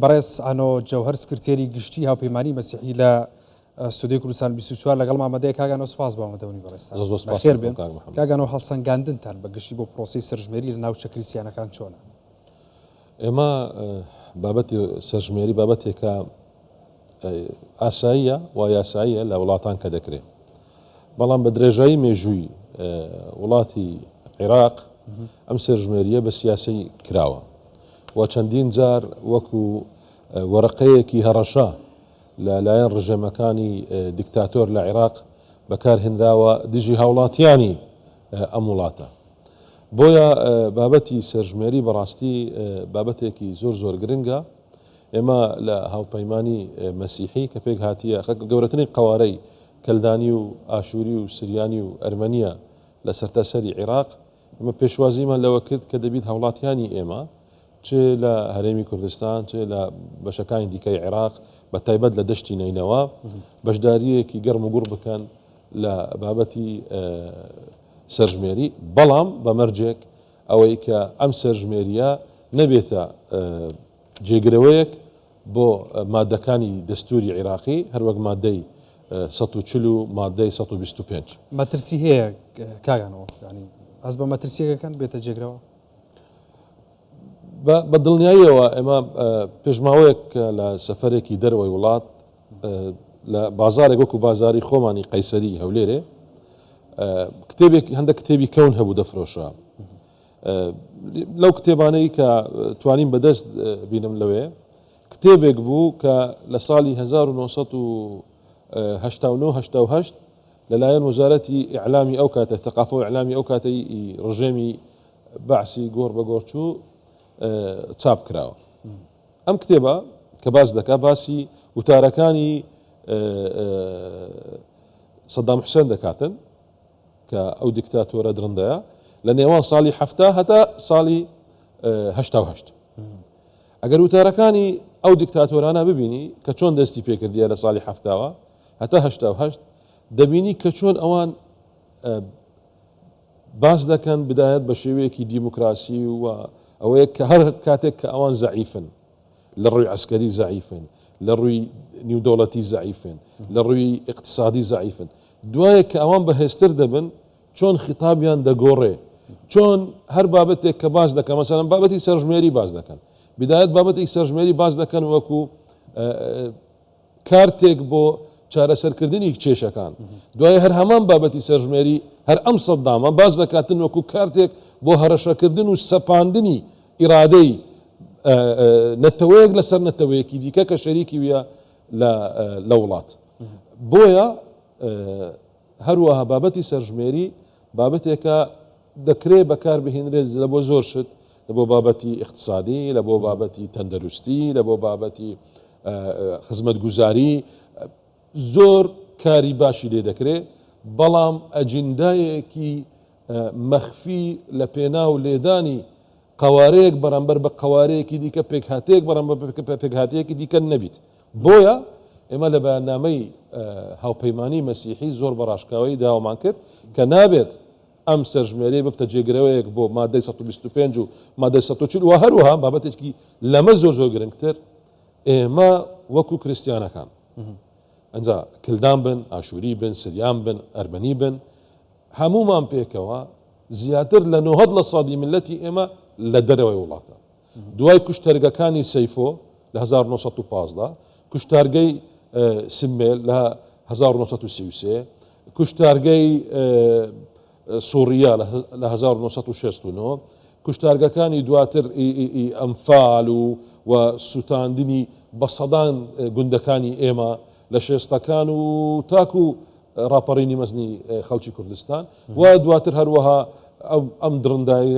بەڕێز ئانۆ جەوهەر سکرتێری گشتی هاوپەیمانی مەسیحی لە سودەی کوردستان 24 لەگەڵ مامەدەیە کاگانەوە سپاس بەمەدەونی بەڕێز خێر بێن کاگانەوە هەڵسەنگاندنتان بە گشتی بۆ پرۆسی سەرژمێری لە ناوچە کریسیانەکان چۆنە؟ ئێمە بابەتی سەرژمێری بابەتێکە ئاساییە و یاساییە لە وڵاتان کە دەکرێت، بەڵام بە درێژایی مێژووی وڵاتی عێراق ئەم سەرژمێریە بە سیاسی کراوە و چەندین جار وەکو وەرەقەیەکی هەڕەشە لە لایەن ڕژێمەکانی دیکتاتۆر لە عێراق بەکارهێنراوە دژی هاوڵاتیانی ئەم وڵاتە. بۆیە بابەتی سەرژمێری بەڕاستی بابەتێکی زۆر گرنگە. ئێمە لە هاوپەیمانی مەسیحی کە پێک هاتیە گەورەترین قوارەی کەلدانی و ئاشووری و سریانی و ئەرمەنیە لە سەرتاسەری عێراق، ئمە پێشوازیمان لەوە کرد کە دەبیت هاوڵاتیانی ئێمە چ لە هەرێمی کوردستان چ لە بەشەکانی دیکەی عێراق بە تایبەت لە دەشتی نینەوە بەشداریەکی گەرم و گوڕ بکەن لە بابەتی سەرژمێری، بەڵام بەمەرجێک ئەوەی کە ئەم سەرژمێریە نەبێتە جێگرەوەیەک بۆ مادەکانی دەستوری عێراقی هەروەک مادەی 140 و مادەی 125. مەترسی هەیە کاگانەوە، ینی ئەس بە مەترسیەکەکان بێتە جێگرەوە؟ بە دڵنیاییەوە ئێمە پێشماوەیەک لە سەفەرێکی دەرەوەی وڵات لە بازارێک وەکو بازاری خۆمانی قەیسەری هەولێرێ کتێبێک هەندێک کتێبی کەون هەبوو دەفرۆشە. لەو کتێبانەی کە توانین بەدەست بینم لەوێ کتێبێک بوو کە لە ساڵی 1989 لەلایەن وەزارەتی ئیعلامی ئەو کاتە تەقافە و ئیعلامی ئەو کاتەی ڕژێمی بەعسی گۆڕ بە گۆڕچوو چاپ کراوە. ئەم کتێبە کە باس دەکات باسی وتارەکانی سەدام حوسێن دەکاتن کە ئەو دیکتاتۆرە درندەیە لە نێوان ساڵی 70 هەتا ساڵی 88. ئەگەر وتارەکانی ئەو دیکتاتۆرانە ببینی کە چۆن دەستی پێکردیە لە ساڵی 70 هەتا 88 دەبینی کە چۆن ئەوان باس دەکەن بدایەت بە شێوەیەکی دیموکراسی و ئەوەیە کە هەر کاتێک کە ئەوان زەعیفن لە ڕووی عسکەری زەعیفن، لە ڕووی نیودەوڵەتی زەعیفن، لە ڕووی اقتصادی زەعیفن، دوایە کە ئەوان بەهێزتر دەبن چۆن خیتابیان دەگۆڕێ، چۆن هەر بابەتێک کە باس دەکەن مەسەڵەن بابەتی سەرژمێری باس دەکەن، بدایەت بابەتێکی سەرژمێری باس دەکەن وەکو کارتێک بۆ چارەسەرکردنی کێشەکان، دوای هەر هەمان بابەتی سەرژمێری هەر ئەم سەدامە باز دەکاتن وەکو کارتێک بۆ هەرەشەکردن و سەپاندنی ئیرادەی نەتەوەیەک لەسەر نەتەوەیەکی دیکە کە شەریکی ویە لە وڵات. بۆیە هەروەها بابەتی سەرژمێری بابەتێکە دەکرێت بەکار بهێنرێت لە بۆ زۆر شت، لە بۆ بابەتی اقتصادی، لە بۆ بابەتی تەندەروستی، لە بۆ بابەتی خزمەتگوزاری، زۆر کاری باشی لێ دەکرێت، بەڵام ئەجندایەکی مەخفی لە پێناو لێدانی قوارەیەک بەرامبەر بە قوارەیەکی دیکە پێکهاتەیەک بەرامبەر پێکهاتەیەکی دیکە نەبیت. بۆیە ئێمە لە بەیاننامەی هاوپەیمانی مەسیحی زۆر بەڕاشکاوی داوامان کرد کە نابێت ئەم سەرژمێری ببتە جێگرەوەیەک بۆ مادەی 125 و مادەی 140 و هەروەها بابەتێکی لەمە زۆر گرنگتر ئێمە وەکو کریسیانەکان ئەنجا کلدان بن، ئاشووری بن، سریان بن، ئەرمەنی بن، هەمومان پێکەوە زیاتر لە 90% ملەتی ئێمە لە دەرەوەی وڵاتە. دوای کوشتەرگەکانی سەیفۆ لە 1915 کوشتارگەی سمێل لە 1933 کوشتارگەی سووریا لە 1969 کوشتارگەکانی دواتر ئەمفال و سوتاندنی بە سەدان گوندەکانی ئێمە لە شێستەکان و تاکو ڕاپەڕینی مەزنی خەڵکی کوردستان و دواتر هەروەها ئەم درندایی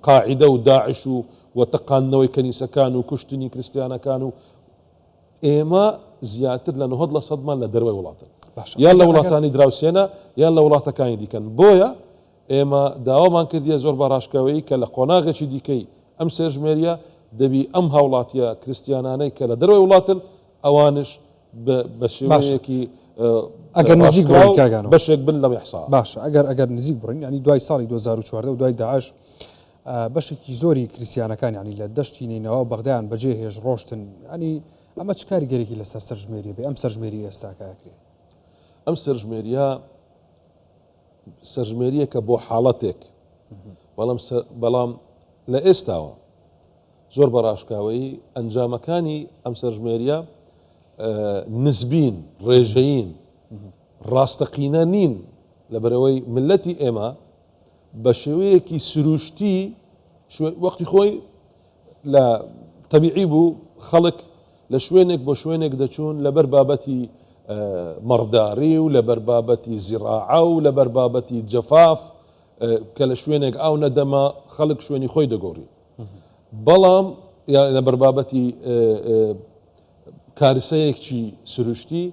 قاعیدە و داعش و تەقاندنەوەی کەنیسەکان و کوشتنی کریسیانەکان و ئێمە زیاتر لە 90% لە دەروەی وڵاتن، یان لە وڵاتانی دراوسێنە یان لە وڵاتەکانی دیکەن. بۆیە ئێمە داوامان کردیە زۆر بەڕاشکاوەیی کە لە قۆناغێکی دیکەی ئەم سێژمێریە دەبی ئەم هاوڵاتیە کریسیانانەی کە لە دەروەی وڵاتن ئەوانش بە شێوەیەکی ئەگەر نزیک بەشێک بن لەم حساب. باشە ئەگەر نزیک بڕین، ینی دوای ساڵی 2014 و دوای داعش بەشێکی زۆری کریسیانەکان ینی لە دەشتی نینەوە بەغدایان بەجێ هێژ ڕۆشتن ینی ئەمە چ کاریگەرێکی لەسەر سەرژمێری بێ ئەم سەرژمێری ئێستاکەکرێ ئەم سەرژمێریەکە بۆ حاڵەتێک بەڵام لە ئێستاوە زۆر بەڕاشکاوەی ئەنجامەکانی ئەم سەرژمێریە نسبین ڕێژەین ڕاستەقینە نین لەبەرەوەی ملەتی ئێمە بە شێوەیەکی سروشتی وەختی خۆی لە تەبیعی بوو خەڵک لە شوێنێک بۆ شوێنێک دەچوون لەبەر بابەتی مەڕداری و لەبەر بابەتی زیڕاعە و لەبەر بابەتی جەفاف کە لە شوێنێک ئاو نەدەما خەڵک شوێنی خۆی دەگۆڕی بەڵام لەبەر بابەتی کارسەیەکی سروشتی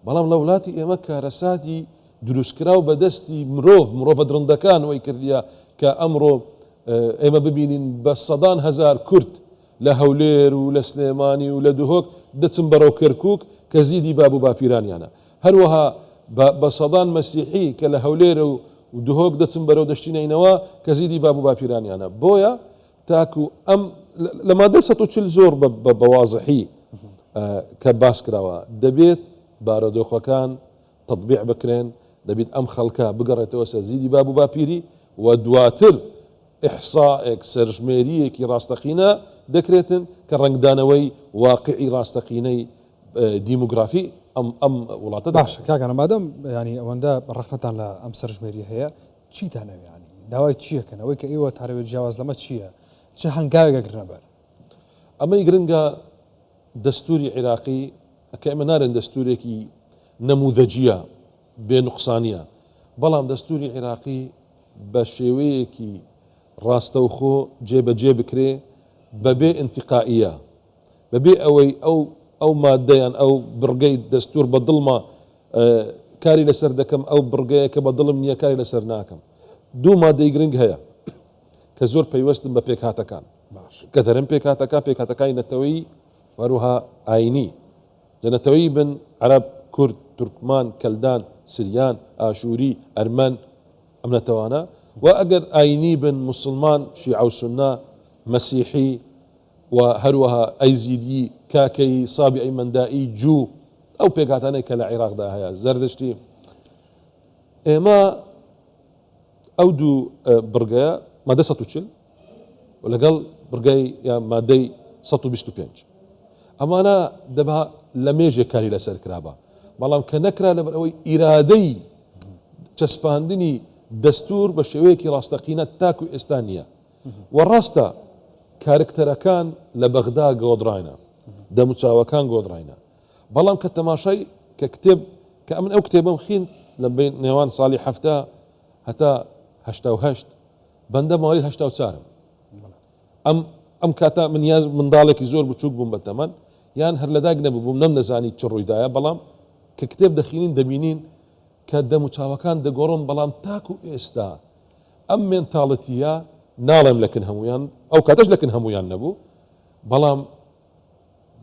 بەڵام لە وڵاتی ئێمە کارەساتی دروستکرا و بەدەستی مرۆڤە درندەکان وەی کردیا کە ئەمڕۆ ئێمە ببینین بە سەدان هەزار کورد لە هەولێر و لە سلێمانی و لە دوهۆک دەچن بەرەو کەرکووک کە زیدی باب و باپیرانیانە هەروەها بە سەدان مەسیحی کە لە هەولێر و دوهۆک دەچن بەرەو دەشتینەینەوە کە زیدی باب و باپیرانیانە بۆیە تاکو ئەم لە مادەی 140 زۆر بەوازحی کە باس کراوە دەبێت بارەدۆخەکان تطبیع بکرێن دەبێت ئەم خەڵکە بگەڕێتەوە سەر زیدی باب و باپیری و دواتر ئیحسائێک سەرژمێریەکی ڕاستەقینە دەکرێتن کە ڕنگدانەوەی واقعی ڕاستەقینەی دیموگرافی ئەم وڵاتە باش کاکەنە مادەم ینی ئەوەندە ڕخنەتان لە ئەم سەرژمێری هەیە چیتانەوێ ینی داوای چیەکەن ئەوەی کە ئێوە تاروێت جیاواز لەمە چییە چه هەنگاوێکەگرنەبەر ئەمەی گرنگە دەستوری عێراقی ئەکە ئێمە نارێن دەستورێکی نەموذەجیە بێ نوقسانیە بەڵام دەستوری عێراقی بە شێوەیەکی ڕاستەوخۆ جێبەجێ بکرێ بەبێ ئینتیقائیە بەبێ ئەوەی ئەو مادەیان ئەو بڕگەی دەستور بە دڵما کاری لەسەر دەکەم ئەو بڕگەیە کە بە دڵم نییە کاری لەسەر ناکەم دوو مادەی گرنگ هەیە کە زۆر پەیوەستن بە پێکهاتەکان کە دەرم پێکهاتەکانی نەتەوەی وەروها ئاینی نەتەوەی بن عەرەب کورد تورکمان کەلدان سریان ئاشووری ئەرمەن ئەم نەتەوانە و ئەگەر ئاینی بن مسلمان شیعە و سوننا مەسیحی و هەروەها ئەیزیدی کاکەی سابی ئەیمەندائی جوو ئەو پێکهاتانەی کە لە عێراقدا هەیە زەردەشتی ئێمە ئەو دوو بڕگەیە مادە 140 و لەگەڵ بڕگەی یا مادەی 125 ئەمانە دەبا لە مێژێک کاری لەسەر کرابە بەڵام کە نەکرا لەبەر ئەوەی ئیرادەی چەسپاندنی دەستور بە شێوەیەکی ڕاستەقینە تاکو ئێستا نییە و ڕاستە کارکتەرەکان لە بەغدا گۆدراینە دەموچاوەکان گۆدراینە بەڵام کە تەماشای کە کتێب کە ئەمن ئەو کتێبم خین لە نێوان ساڵی هەفتە هەتا 88 بەندە ماوەی 84 ئەم کاتا منداڵێکی زۆر بچووک بووم بە تەمەن یان هەر لەداگ نەبووم نەمنەزانی چ ڕوویدایە بەڵام کە کتێب دەخینین دەبینین کە دەموچاوەکان دەگۆڕن بەڵام تاکو ئێستا ئەم مێنتاڵەتیە ناڵێم لەکن هەمویان ئەو کاتەش لەکن هەمویان نەبوو بەڵام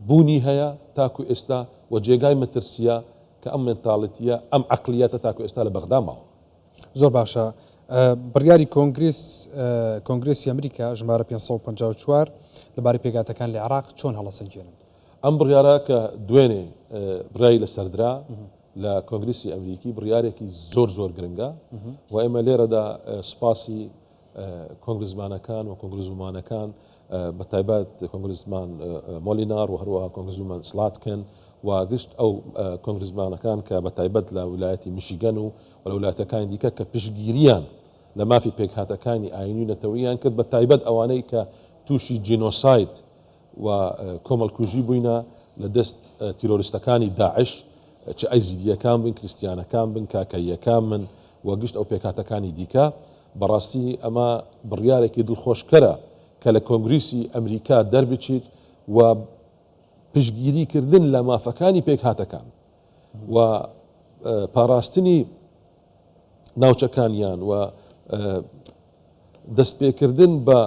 بوونی هەیە تاکو ئێستا و جێگای مەترسیە کە ئەم مێنتاڵەتیە ئەم عەقلیەتە تاکو ئێستا لە بەغدا ماوە زۆر باشە بڕیاری کۆنگرێسی ئەمریکا ژمارە 554 لەبارەی پێکهاتەکان لە عێراق چۆن هەڵەسەنجێنن ئەم بڕیارە کە دوێنێ برای لەسەردرا لە کۆنگرێسی ئەمریکی بڕیارێکی زۆر گرنگە و ئێمە لێرەدا سپاسی کۆنگرزمانەکان و کۆنگرزومانەکان بە تایبەت کۆنگرزمان مۆلینار و هەروەها کۆنگرزومان سلاتکن و گشت ئەو کۆنگرزمانەکان کە بە تایبەت لە ویلایەتی میشیگەن و لە ویلایەتەکانی دیکە کە پشتگیریان لە مافی پێکهاتەکانی ئاینی نەتەوەییان کرد بە تایبەت ئەوانەی کە تووشی جینۆسایت و کۆمەڵکوژی بووینە لە دەست تیرۆریستەکانی داعش چ ئەیزیدیەکان بن کریستیانەکان بن کاکەیەکان من و گشت ئەو پێکهاتەکانی دیکە بەڕاستی ئەمە بڕیارێکی دڵخۆشکەرە کە لە کۆنگریسی ئەمریکا دەربچیت و پشتگیریکردن لە مافەکانی پێکهاتەکان و پاراستنی ناوچەکانیان و دەستپێکردن بە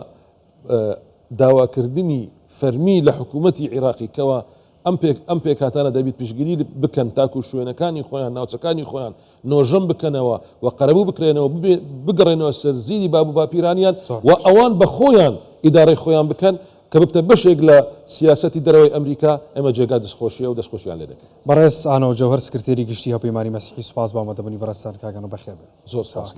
داواکردنی فەرمی لە حکوومەتی عێراقی کەوە ئەم پێکاتانە دەبیت پشگیری بکەن تاکو شوێنەکانی خۆیان ناوچەکانی خۆیان نۆژەم بکەنەوە و قەرەبوو بکرێنەوە بگەڕێنەوە سەر زیری باب و باپیرانیان و ئەوان بە خۆیان ئیدارەی خۆیان بکەن کە ببتە بەشێک لە سیاسەتی دەرەوەی ئەمریکا ئەمە جێگا دەستخۆشیە و دەستخۆشیان لێ دەکەن. بەڕێز ئانۆ جەوهەر سکرتێری گشتی هەڵپەیمانی مەسیحی سوپاس بە ئامادەبوونی بەڕێستان کاگەنەوە بەخێر بێت. زۆر سپاس.